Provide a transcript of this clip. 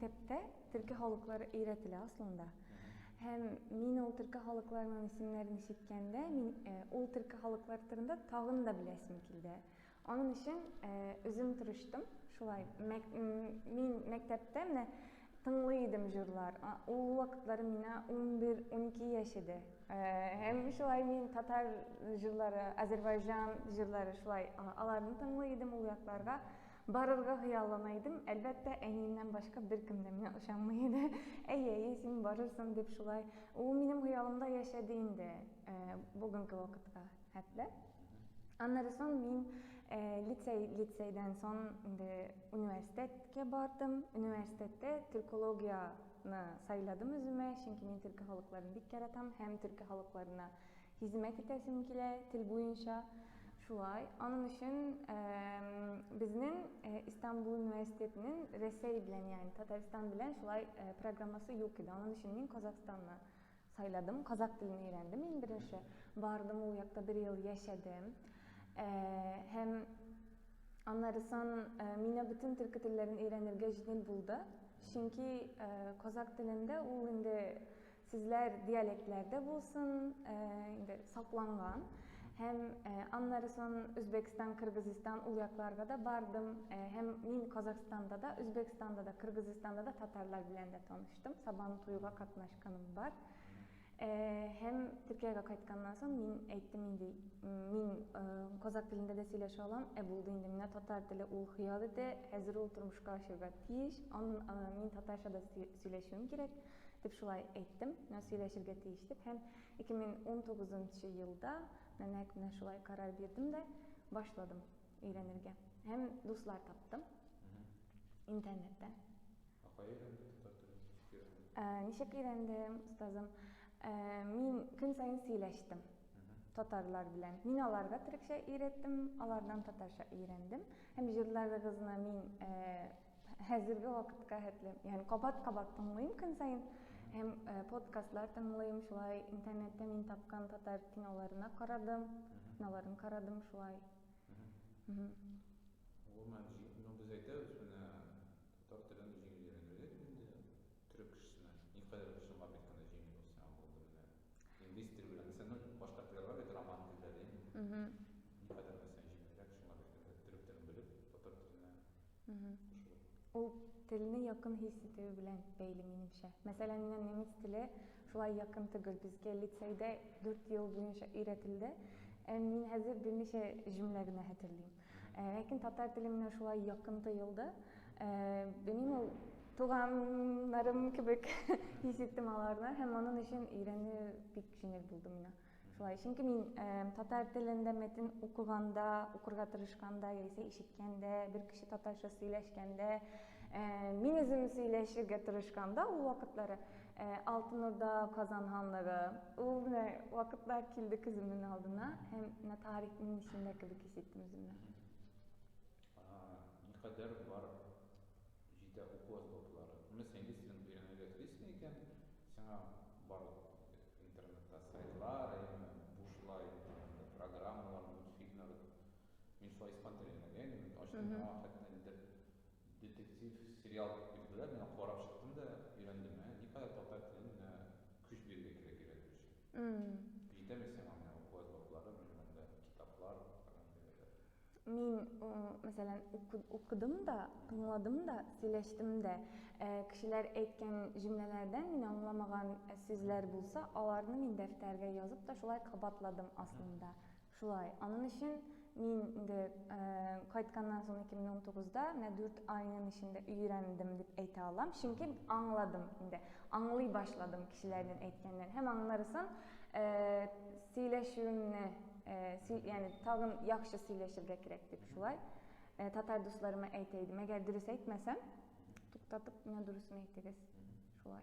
mektepte Türkiye halkları öğretili aslında. Hem min ol Türkiye halklarının isimlerini işitkende, ol Türkiye halkları türünde tağını da bilesim kildi. Onun için özüm tırıştım. Şulay, min mektepte mine tınlıydım jurlar. O vakitleri mine 11-12 yaşıdı. Hem şulay min Tatar jurları, Azerbaycan jurları şulay alarını tınlıydım o yaklarga. Barırga hıyallanaydım. Elbette enimden başka bir kimde mine ışanmaydı. Ey sen barırsın dep şulay. O benim hıyalımda yaşadığında bugünkü vakitka hatta. Andan son men liseyden son üniversiteye bardım. Üniversitede Türkologiyani sayladım özüme. Çünkü men Türk halklarını bik yaratam. Hem Türk halklarına hizmet etesim kile til boyunca. Şulay. Onun için bizning İstanbul Üniversitesi'nin Resey bilen yani Tataristan bilen şulay programması yok idi. Onun için men Kazakistan'la sayladım. Kazak dilini öğrendim. Men birinci bardım, o yakta bir yıl yaşadım. Hem anlarsan mine bütün Türk dillerini öğrenirge jidil buldu. Çünkü Kazak dilinde o indi sizler diyaleklerde bulsun saklangan. Hem anlarsan Özbekistan, Kırgızistan ulyaklarga da bardım. Hem men Kazakistan'da da, Özbekistan'da da, Kırgızistan'da da Tatarlar bilen de tanıştım. Saban tuyuga katnaşkanım var. Hem Türkiye'ye kaytkandan sonra men aytdım indi men Kazak dilinde de söyleşe alam. Buldu indi mine Tatar dili ul hıyal edi. Hazır ol turmuşka aşırga tiyiş. Men Tatarşa da söyleşim gerek dep şulay aytdım. Söyleşirge tiyiştip. Hem 2019 yılda men şulay karar berdim de başladım öğrenirge. Hem dostlar taptım internette. Nişek öğrendim ustazım. Men gün sayın söyleştim. Tatarlar bilen. Men alarga Türkçe öğrettim, alardan Tatarşa öğrendim. Hem jırlarda kızına men hazırgi vakitka hetlem. Yani kabat tınlayım gün sayın. Hem podcastlar tınlayım şulay internette men tapkan Tatar kinolarına karadım. Kinolarını karadım şulay. Olman biz aytабыз, mine Tatar tilini жеңил öğrenirdik. Türk kişisine ne kadar kişinin bakıtkanda жеңил olsa oldu mine. İngiliz dili bilen sen başka diller var ya roman dilleri. Ne kadar mesela жеңилрәк kişinin bakıtkanda Türk dilini bilip Tatar tiline koşulur. O tilini yakın hissediyor bilen beyli menimçe. Mesela nemis dili şulay yakın tıgıl bizge liseyde 4 yıl boyunca öğretildi. Men hazır bir neçe cümlelerini hatırlayayım. Lakin Tatar dilimine şulay yakın tıyıldı. Benim o tuğanlarım kibik hissettim alarına. Hem onun için öğrenir pek jеңil buldum yine. Şulay. Çünkü men Tatar dilinde metin okurga tırışkanda, yaisa işitkende, bir kişi Tatarşa söyleşkende, men özüm söyleşirge tırışkanda o vakitlari Altınurda Kazanhanları, o vakitlar kildi kızımın aldına. Hem tarihin içinde kibik hissettim özümden. Ne kadar var jida oku asbapları. Mesela İngiliz dilini öğrenebilirsin iken sana bарлык internette saytlar, buşlay programmalar, multfilmler. Men şu ispan tilini öğrendim. Açtım hatta detektiv serial gibiler. Men qarab chiqdim da öğrendim. Ne kadar Tatar tilini kuch berge kerak öğretmiş. Jida mesela oku asbapları, kitaplar Men mesela okudum da, anladım da, söyleştim de, kişiler aytgan cümlelerden men anlamagan sözler bulsa, alarını men defterge yazıp da şulay kabatladım aslında. Şulay. Onun için men kaytkandan sonra 2019'da 4 ayının içinde öğrendim dep ayta alam. Çünkü anladım indi. Anlay başladım kişilerden aytgandan. Hem anlarsan söyleşimni yani tağın yaxşı söyleşirge kerek dep şulay. Tatar dostlarıma aytaydım. Eğer dürüst aytmasam, to'xtatib, men durusini aytdingiz. Şulay.